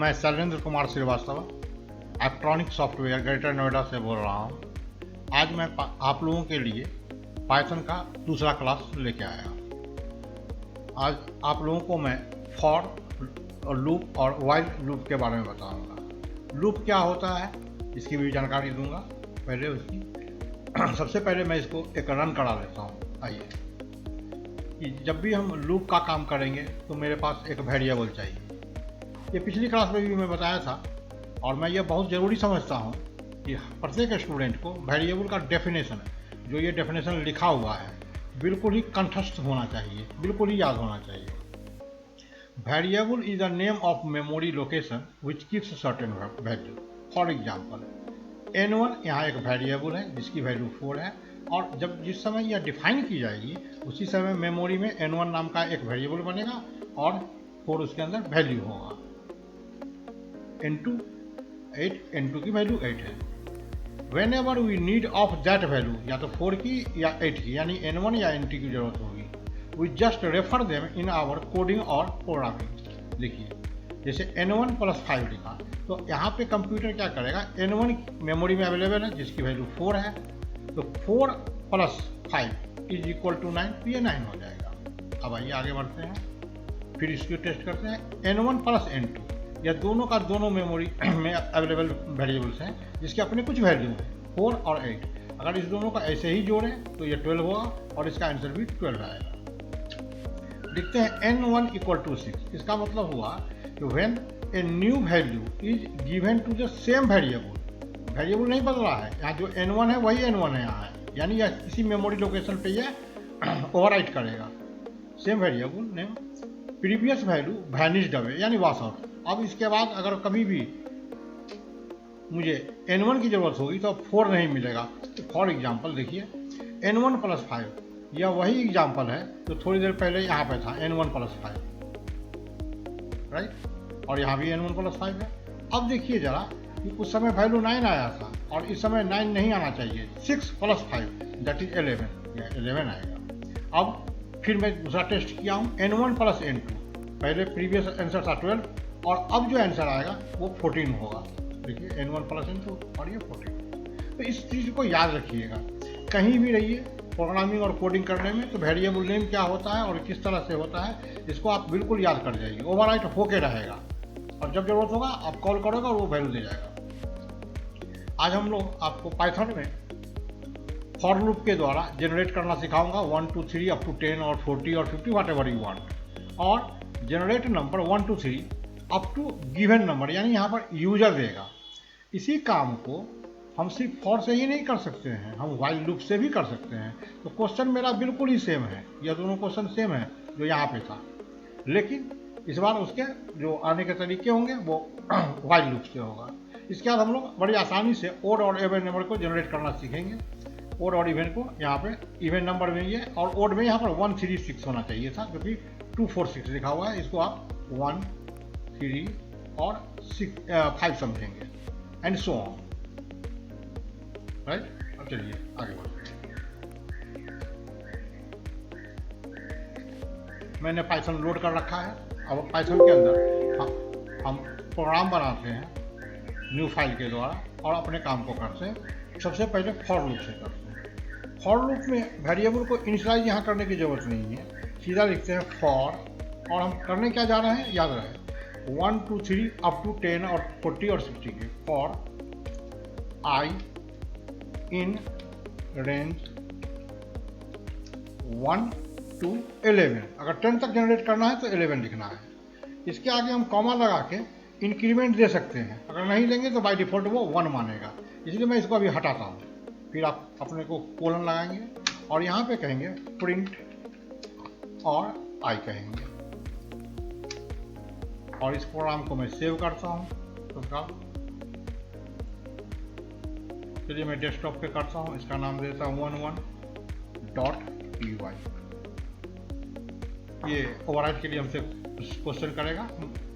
मैं Shailendra Kumar Srivastava electronic software Greater Noida से बोल रहा हूँ। आज मैं आप लोगों के लिए पाइथन का दूसरा क्लास लेके आया। आज आप लोगों को मैं फॉर और लूप और वाइल लूप के बारे में बताऊंगा। लूप क्या होता है इसकी भी जानकारी दूंगा। पहले उसकी सबसे पहले मैं इसको एक रन करा लेता हूँ। आइए कि जब भी हम लूप का काम करेंगे तो मेरे पास एक वेरिएबल चाहिए। ये पिछली क्लास में भी मैं बताया था और मैं ये बहुत ज़रूरी समझता हूँ कि प्रत्येक स्टूडेंट को वेरिएबल का डेफिनेशन, जो ये डेफिनेशन लिखा हुआ है, बिल्कुल ही कंठस्थ होना चाहिए, बिल्कुल ही याद होना चाहिए। Variable is the name of memory location which keeps certain value. For example n1 यहाँ एक वेरिएबल है जिसकी वैल्यू 4 है, और जब जिस समय यह डिफाइन की जाएगी उसी समय मेमोरी में n1 नाम का एक वेरिएबल बनेगा और 4 उसके अंदर वैल्यू होगा। n2 8, n2 की वैल्यू 8 है। Whenever we need of that value, या तो 4 की या 8 की, यानी n1 या n2 की जरूरत होगी, we just refer them in our coding और प्रोग्रामिंग। लिखिए जैसे n1 + 5 लिखा तो यहाँ पे कंप्यूटर क्या करेगा, n1 मेमोरी में अवेलेबल है जिसकी वैल्यू 4 है, तो 4 + 5 = 9, तो ये 9 हो जाएगा। अब आइए आगे बढ़ते हैं, फिर इसको टेस्ट करते हैं। n1 + n2, यह दोनों का दोनों मेमोरी में अवेलेबल वेरिएबल्स हैं जिसके अपने कुछ वैल्यू हैं, 4 और 8। अगर इस दोनों का ऐसे ही जोड़ें तो ये 12 होगा और इसका आंसर भी 12 आएगा। लिखते हैं n1 = 6। इसका मतलब हुआ कि when a new value is given to the same variable, variable नहीं बदल रहा है, यहाँ जो n1 है वही n1 है यहाँ है, यानी यह इसी मेमोरी लोकेशन पे यह ओवरराइट करेगा। Same variable name previous value vanished away, यानी वॉश आउट। अब इसके बाद अगर कभी भी मुझे n1 की जरूरत होगी तो अब 4 नहीं मिलेगा। तो फॉर एग्जाम्पल देखिए n1 + 5, यह वही एग्जाम्पल है जो थोड़ी देर पहले यहाँ पे था, n1 + 5, राइट, और यहाँ भी n1 + 5 है। अब देखिए जरा कि उस समय वैल्यू 9 आया था और इस समय 9 नहीं आना चाहिए, 6 + 5 दैट इज 11, यह 11 आएगा। अब फिर मैं दूसरा टेस्ट किया हूँ, n1 + n2, पहले प्रीवियस आंसर था 12 और अब जो आंसर आएगा वो 14 होगा। देखिए n1 + n2 और ये 14। तो इस चीज़ को याद रखिएगा, कहीं भी रहिए प्रोग्रामिंग और कोडिंग करने में तो वेरिएबल नेम क्या होता है और किस तरह से होता है, इसको आप बिल्कुल याद कर जाइए। ओवरराइट होके रहेगा और जब जरूरत होगा आप कॉल करोगे और वो वैल्यू दे जाएगा। आज हम लोग आपको पाइथन में फॉर लूप के द्वारा जनरेट करना सिखाऊंगा, 1 2 3 अप टू 10 और 40 और 50 वट एवर यू वांट, और generate number 1 2 3 up to given number, यानी यहाँ पर यूजर देगा। इसी काम को हम सिर्फ फॉर से ही नहीं कर सकते हैं, हम वाइल लूप से भी कर सकते हैं। तो क्वेश्चन मेरा बिल्कुल ही सेम है, यह दोनों क्वेश्चन सेम है जो यहाँ पे था, लेकिन इस बार उसके जो आने के तरीके होंगे वो वाइल लूप से होगा। इसके बाद हम लोग बड़ी आसानी से ओड और इवन नंबर को जनरेट करना सीखेंगे। ओड और इवन को यहाँ पे इवन नंबर में ये, और ओड में यहाँ पर 1 3 6 होना चाहिए था क्योंकि 2 4 6 लिखा हुआ है, इसको आप 1 3 और 5 समझेंगे, एंड सो ऑन, राइट। अब चलिए आगे बढ़ते हैं। मैंने पाइथन लोड कर रखा है। अब पाइथन के अंदर हम प्रोग्राम बनाते हैं न्यू फाइल के द्वारा और अपने काम को करते हैं। सबसे पहले फॉर लूप से करते हैं। फॉर लूप में वेरिएबल को इनिशियलाइज यहाँ करने की जरूरत नहीं है, सीधा लिखते हैं फॉर, और हम करने क्या जा रहे हैं याद रहे, 1 2 3 अप टू 10 और 40 और 60 के। For I in range 1 to 11, अगर 10 तक जनरेट करना है तो 11 लिखना है। इसके आगे हम कॉमा लगा के इंक्रीमेंट दे सकते हैं, अगर नहीं देंगे तो बाय डिफॉल्ट वो 1 मानेगा, इसलिए मैं इसको अभी हटाता हूँ। फिर आप अपने को कोलन लगाएंगे और यहाँ पे कहेंगे प्रिंट और आई कहेंगे, और इस प्रोग्राम को मैं सेव करता हूँ। तो चलिए मैं डेस्कटॉप पे करता हूँ, इसका नाम देता हूँ 11.py। ये ओवरराइट के लिए हमसे क्वेश्चन करेगा,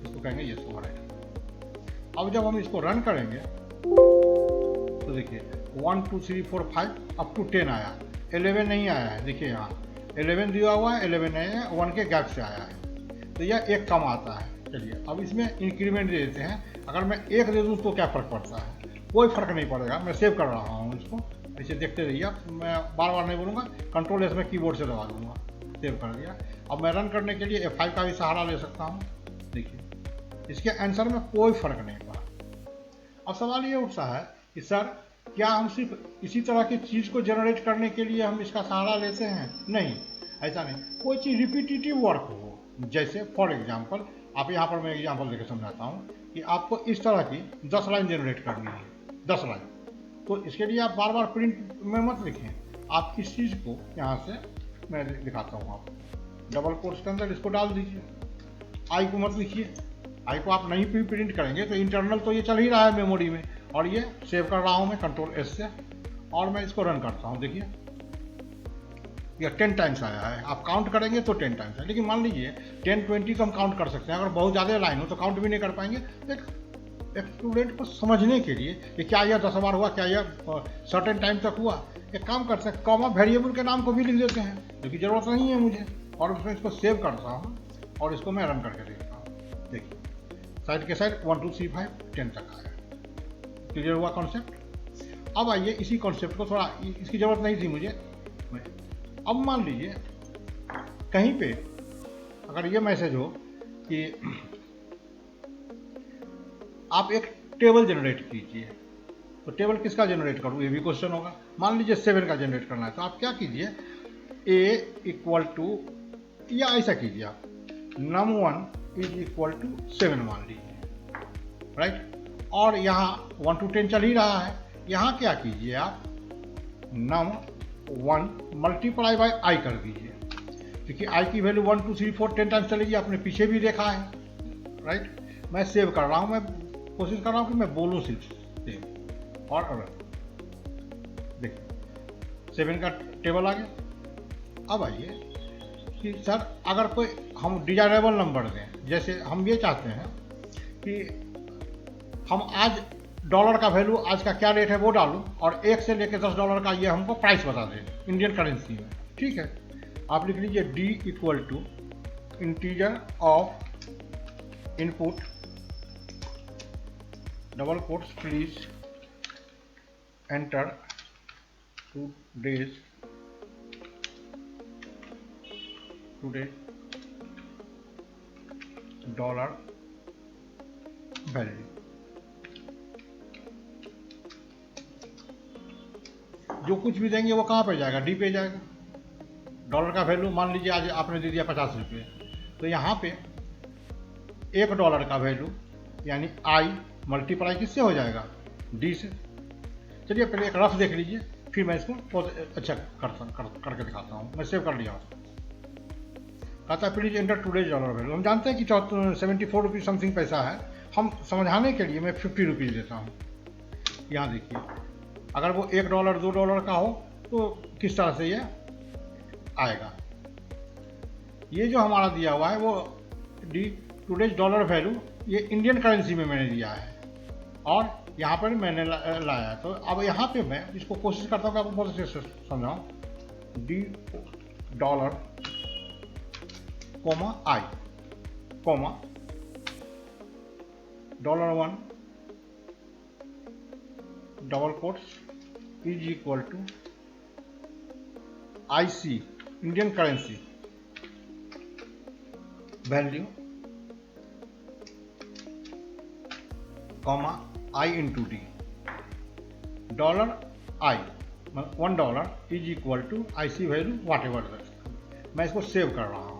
इसको कहेंगे यस ओवरराइट। अब जब हम इसको रन करेंगे तो देखिए 1 2 3 4 5 अप टू 10 आया, 11 नहीं आया है। देखिए यहाँ 11 दिया हुआ है, 11 नहीं है, 1 के गैप से आया है, तो यह एक कम आता है। चलिए अब इसमें इंक्रीमेंट दे देते हैं। अगर मैं 1 दे दूँ तो क्या फ़र्क पड़ता है, कोई फ़र्क नहीं पड़ेगा। मैं सेव कर रहा हूँ इसको, इसे देखते रहिए। मैं बार बार नहीं बोलूँगा, कंट्रोल एस में कीबोर्ड से दबा दूँगा, सेव कर दिया। अब मैं रन करने के लिए F5 का भी सहारा ले सकता हूँ। देखिए इसके आंसर में कोई फ़र्क नहीं पड़ा। अब सवाल ये उठता है कि सर क्या हम सिर्फ इसी तरह की चीज़ को जनरेट करने के लिए हम इसका सहारा लेते हैं? नहीं, ऐसा नहीं। कोई चीज़ रिपीटेटिव वर्क हो, जैसे फॉर एग्जांपल आप यहाँ पर मैं एग्जांपल देकर समझाता हूँ कि आपको इस तरह की 10 लाइन जनरेट करनी है, 10 लाइन। तो इसके लिए आप बार बार प्रिंट में मत लिखें, आप इस चीज़ को यहाँ से मैं दिखाता हूँ आपको, डबल कोट्स के अंदर इसको डाल दीजिए। आई को मत लिखिए, आई को आप नहीं भी प्रिंट करेंगे तो इंटरनल तो ये चल ही रहा है मेमोरी में, और ये सेव कर रहा हूँ मैं कंट्रोल एस से, और मैं इसको रन करता हूँ। देखिए ये 10 टाइम्स आया है। आप काउंट करेंगे तो 10 टाइम्स है, लेकिन मान लीजिए 10 20 तो हम काउंट कर सकते हैं। अगर बहुत ज़्यादा लाइन हो तो काउंट भी नहीं कर पाएंगे। एक स्टूडेंट को समझने के लिए कि क्या यह 10 बार हुआ, क्या यह सर्टेन टाइम तक हुआ, एक काम करते हैं, कॉमा वेरिएबल के नाम को भी लिख देते हैं, क्योंकि ज़रूरत नहीं है मुझे, और उसमें इसको सेव करता हूँ और इसको मैं रन करके देखता हूँ। देखिए साइड के साइड 1 2 3 5 10 तक आया। क्लियर हुआ कॉन्सेप्ट? अब आइए इसी कॉन्सेप्ट को थोड़ा, इसकी ज़रूरत नहीं थी मुझे। अब मान लीजिए कहीं पे अगर ये मैसेज हो कि आप एक टेबल जनरेट कीजिए, तो टेबल किसका जनरेट करूँ, ये भी क्वेश्चन होगा। मान लीजिए 7 का जनरेट करना है, तो आप क्या कीजिए, a इक्वल टू, या ऐसा कीजिए आप num1 इज इक्वल टू 7 मान लीजिए, राइट। और यहाँ 1 to 10 चल ही रहा है। यहाँ क्या कीजिए आप num1 मल्टीप्लाई बाय आई कर दीजिए, क्योंकि आई की वैल्यू 1 2 3 4 10 टाइम्स चलेगी, आपने पीछे भी देखा है, राइट। मैं सेव कर रहा हूँ, मैं कोशिश कर रहा हूँ कि मैं बोलूँ सिर्फ सेव और देखिए 7 का टेबल आ गया। अब आइए कि सर अगर कोई हम डिजायरेबल नंबर दें, जैसे हम ये चाहते हैं कि हम आज डॉलर का वैल्यू आज का क्या रेट है वो डालूं, और 1 से लेकर $10 का ये हमको प्राइस बता दें इंडियन करेंसी में, ठीक है। आप लिख लीजिए D equal to integer of input double quotes please enter today dollar value. जो कुछ भी देंगे वो कहाँ पे जाएगा, डी पे जाएगा। डॉलर का वैल्यू मान लीजिए आज आपने दे दिया 50 रुपये, तो यहाँ पे $1 का वैल्यू यानी आई मल्टीप्लाई किससे हो जाएगा, डी से। चलिए पहले एक रफ देख लीजिए, फिर मैं इसको बहुत अच्छा करके दिखाता हूँ। मैं सेव कर लिया हूँ। कहता है please enter today's dollar value. हम जानते हैं कि 74 रुपीज़ समथिंग पैसा है, हम समझाने के लिए मैं 50 रुपीज़ देता हूँ। यहाँ देखिए अगर वो $1 $2 का हो तो किस तरह से ये आएगा। ये जो हमारा दिया हुआ है वो डी टुडेज डॉलर वैल्यू ये इंडियन करेंसी में मैंने दिया है, और यहाँ पर मैंने लाया है। तो अब यहाँ पे मैं इसको कोशिश करता हूँ कि आपको बहुत अच्छे से समझाऊँ। D dollar comma I comma $1 double quotes is equal to IC Indian currency value comma I into D dollar I $1 is equal to IC value whatever. मैं इसको सेव कर रहा हूँ।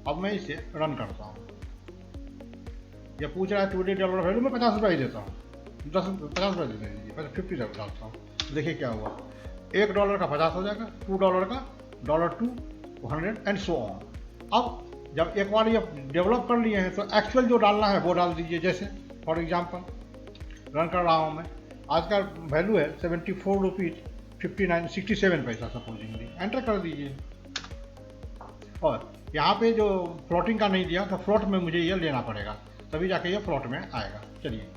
अब मैं इसे रन करता हूँ। यह पूछ रहा है टुडे डॉलर वैल्यू, मैं 50 रुपये ही देता हूँ, 50 रुपये दे दीजिए, पहले 50 डालता हूँ। देखिए क्या हुआ, $1 का 50 हो जाएगा, $2 का $2 100 एंड सो ऑन। अब जब एक बार ये डेवलप कर लिए हैं तो एक्चुअल जो डालना है वो डाल दीजिए। जैसे फॉर एग्जांपल रन कर रहा हूँ मैं, आज का वैल्यू है 74 रुपीज़ 67 पैसा सपोजिंगली, एंटर कर दीजिए। और यहाँ पे जो फ्लोटिंग का नहीं दिया तो फ्लोट में मुझे ये लेना पड़ेगा, तभी जाके ये फ्लोट में आएगा। चलिए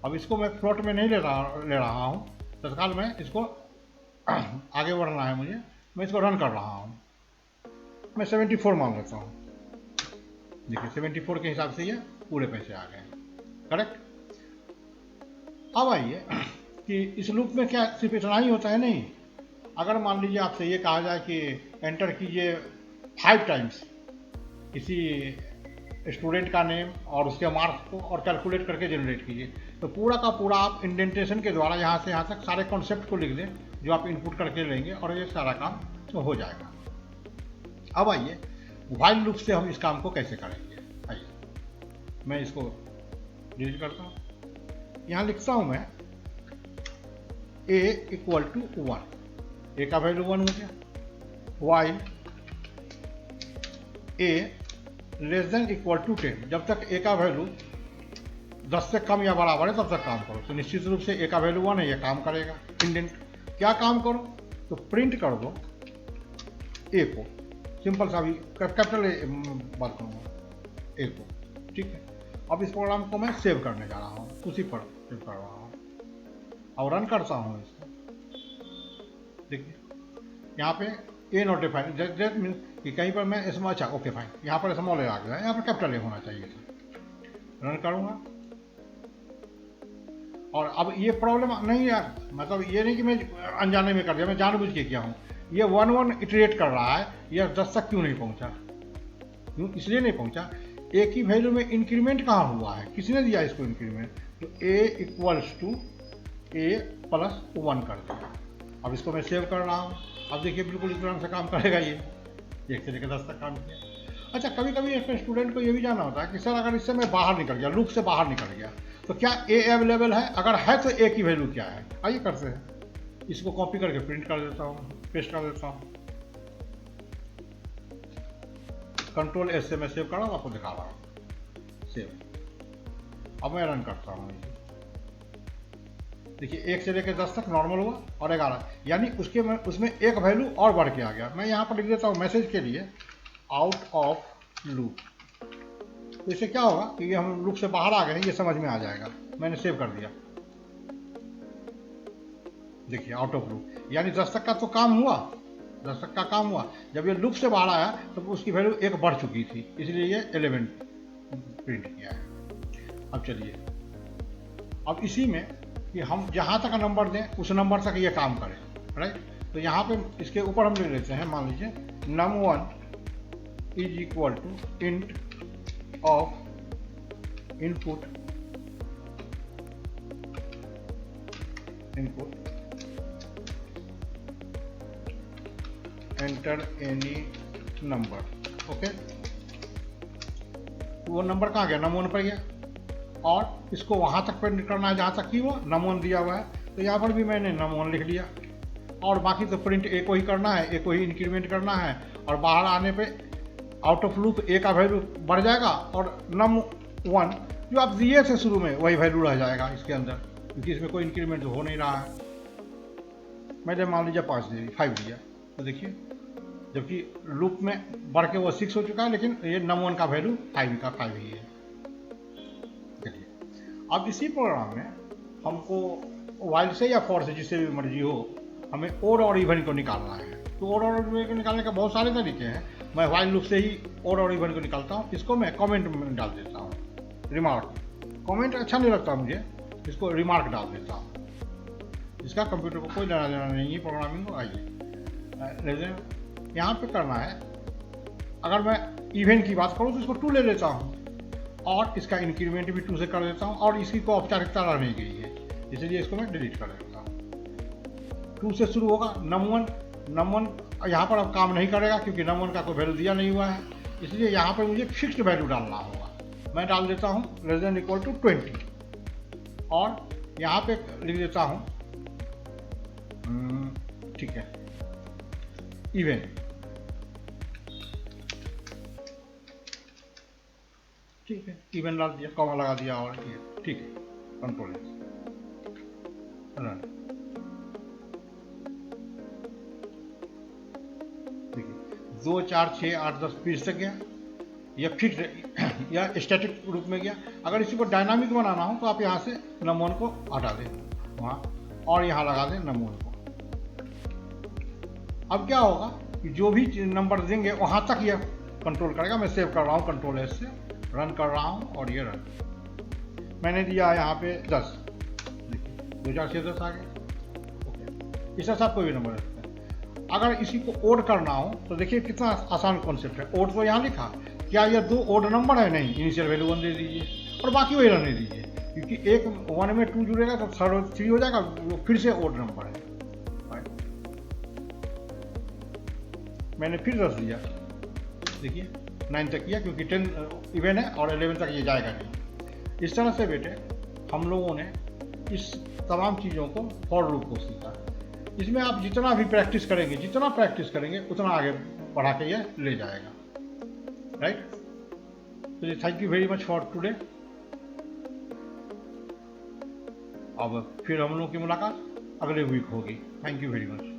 अब इसको मैं फ्लोट में नहीं ले रहा हूँ, तत्काल मैं इसको आगे बढ़ना है मुझे, मैं इसको रन कर रहा हूँ। मैं 74 मान लेता हूँ। देखिए 74 के हिसाब से ये पूरे पैसे आ गए, करेक्ट। अब आइए कि इस लूप में क्या सिर्फ इतना ही होता है, नहीं। अगर मान लीजिए आपसे ये कहा जाए कि एंटर कीजिए 5 टाइम्स किसी स्टूडेंट का नेम और उसके मार्क्स को और कैलकुलेट करके जनरेट कीजिए, तो पूरा का पूरा आप इंडेंटेशन के द्वारा यहाँ से यहाँ तक सारे कॉन्सेप्ट को लिख दें जो आप इनपुट करके लेंगे और ये सारा काम तो हो जाएगा। अब आइए व्हाइल लूप से हम इस काम को कैसे करेंगे। आइए मैं इसको डिलीट करता हूँ, यहाँ लिखता हूँ मैं a इक्वल टू 1, ए का वैल्यू 1 हो गया, while a less than equal to 10, जब तक a का वैल्यू 10 से कम या बराबर है तब तक काम करो। तो निश्चित रूप से a का वैल्यू 1 है, ये काम करेगा। इंडेंट क्या काम करो, तो प्रिंट कर दो a को, सिंपल सा भी कैपिटल ए बात करूँगा a को, ठीक है। अब इस प्रोग्राम को मैं सेव करने जा रहा हूँ, उसी पर सेव कर रहा हूँ और रन करता हूँ इसको। देखिए यहाँ पे ए नोटिफाइड दैट मीन कि कहीं पर मैं स्मॉल, अच्छा ओके फाइन, यहाँ पर स्मॉल ए आ गया, यहाँ पर कैपिटल ए होना चाहिए था। रन करूँगा और अब ये प्रॉब्लम नहीं है, मतलब ये नहीं कि मैं अनजाने में कर दिया, मैं जानबूझ के किया हूँ। ये 1 इटरेट कर रहा है, ये 10 तक क्यों नहीं पहुँचा, क्यों इसलिए नहीं पहुँचा, ए की वैल्यू में इंक्रीमेंट कहाँ हुआ है, किसने दिया इसको इंक्रीमेंट, तो ए इक्वल्स टू ए प्लस 1 कर दिया। अब इसको मैं सेव कर रहा हूँ, अब देखिए बिल्कुल इस तरह से काम करेगा ये, 1 से लेकर 10 तक काम किया। अच्छा कभी कभी अपने स्टूडेंट को ये भी जानना होता है कि सर अगर इससे मैं बाहर निकल गया, लूप से बाहर निकल गया, तो क्या ए अवेलेबल है, अगर है तो ए की वैल्यू क्या है। आइए करते हैं, इसको कॉपी करके प्रिंट कर देता हूँ, पेस्ट कर देता हूँ, कंट्रोल एस से मैं सेव कर रहा हूँ, आपको दिखा रहा हूँ सेव। अब मैं रन करता हूँ, देखिए 1 से लेकर 10 तक नॉर्मल हुआ और 11, यानी उसमें एक वैल्यू और बढ़ के आ गया। मैं यहाँ पर लिख देता हूँ मैसेज के लिए आउट ऑफ लूप, तो इससे क्या होगा कि ये हम लूप से बाहर आ गए हैं, ये समझ में आ जाएगा। मैंने सेव कर दिया, देखिए आउट ऑफ लूप, यानी 10 तक का तो काम हुआ, 10 तक का काम हुआ। जब ये लूप से बाहर आया तो उसकी वैल्यू 1 बढ़ चुकी थी, इसलिए ये 11 प्रिंट किया है। अब चलिए, अब इसी में कि हम जहाँ तक नंबर दें उस नंबर तक ये काम करें, राइट। तो यहाँ पे इसके ऊपर हम लिख लेते हैं, मान लीजिए num1 is equal to int of input enter any number, okay. वो नंबर कहाँ गया, num1 पर गया, और इसको वहाँ तक प्रिंट करना है जहाँ तक कि वो num1 दिया हुआ है। तो यहाँ पर भी मैंने num1 लिख लिया, और बाकी तो प्रिंट ए को ही करना है, ए को ही इंक्रीमेंट करना है, और बाहर आने पे आउट ऑफ लूप ए का वैल्यू बढ़ जाएगा और num1 जो आप दिए थे शुरू में वही वैल्यू रह जाएगा इसके अंदर, क्योंकि इसमें कोई इंक्रीमेंट हो नहीं रहा है। मैंने मान लीजिए 5 दे दी, 5 दिया, तो देखिए जबकि लूप में बढ़ के वो 6 हो चुका है, लेकिन ये num1 का वैल्यू 5 ही है। चलिए अब इसी प्रोग्राम में हमको व्हाइल से या फॉर से, जिससे भी मर्जी हो, हमें ओड और इवन को निकालना है। तो ओड और इवन को निकालने का बहुत सारे तरीके हैं। मैं व्हाइल लूप से ही ओड और इवन को निकालता हूँ। इसको मैं कमेंट में डाल देता हूँ, रिमार्क। कमेंट अच्छा नहीं लगता मुझे, इसको रिमार्क डाल देता हूँ। इसका कंप्यूटर को कोई लेना देना नहीं है, प्रोग्रामिंग को। आइए लेकिन यहाँ पे करना है, अगर मैं इवेंट की बात करूँ तो इसको 2 ले लेता हूँ, और इसका इंक्रीमेंट भी 2 से कर देता हूँ, और इसकी कोई औपचारिकता रह नहीं गई है, इसलिए इसको मैं डिलीट कर देता हूँ। 2 से शुरू होगा num1 यहाँ पर अब काम नहीं करेगा, क्योंकि num1 का कोई वैल्यू दिया नहीं हुआ है, इसलिए यहाँ पर मुझे फिक्स्ड वैल्यू डालना होगा। मैं डाल देता हूँ लेस देन इक्वल टू 20, और यहाँ पे लिख देता हूँ ठीक है इवेंट, ठीक है इवेंट डाल दिया, कॉमा लगा दिया, और ये ठीक है, कंट्रोल रन। देखिए 2 4 6 8 10 20 तक गया, या फिक्स या स्टैटिक रूप में गया। अगर इसी को डायनामिक बनाना हो तो आप यहाँ से num1 को हटा दें वहाँ, और यहाँ लगा दें num1 को। अब क्या होगा कि जो भी नंबर देंगे वहाँ तक यह कंट्रोल करेगा। मैं सेव कर रहा हूँ कंट्रोल एस से। रन कर रहा हूँ और ये रन मैंने दिया यहाँ पे 10, देखिए 2000 से 10 आ गए। ओके, इस तरह से आप कोई भी नंबर रख सकते हैं। अगर इसी को ओड करना हो तो देखिए कितना आसान कॉन्सेप्ट है। ओड तो यहाँ लिखा, क्या ये 2 ओड नंबर है? नहीं, इनिशियल वैल्यू 1 दे दीजिए और बाकी वही रहने दीजिए, क्योंकि एक 1 में 2 जुड़ेगा तो थर्ड 3 हो जाएगा, वो फिर से ओड नंबर है। मैंने फिर 10 दिया, देखिए 9 तक किया, क्योंकि 10 इवन है और 11 तक ये जाएगा नहीं। इस तरह से बेटे हम लोगों ने इस तमाम चीज़ों को फॉर लूप को सीखा। इसमें आप जितना भी प्रैक्टिस करेंगे उतना आगे बढ़ा के ये ले जाएगा, राइट। तो thank you very much for today. अब फिर हम लोगों की मुलाकात अगले वीक होगी। Thank you very much.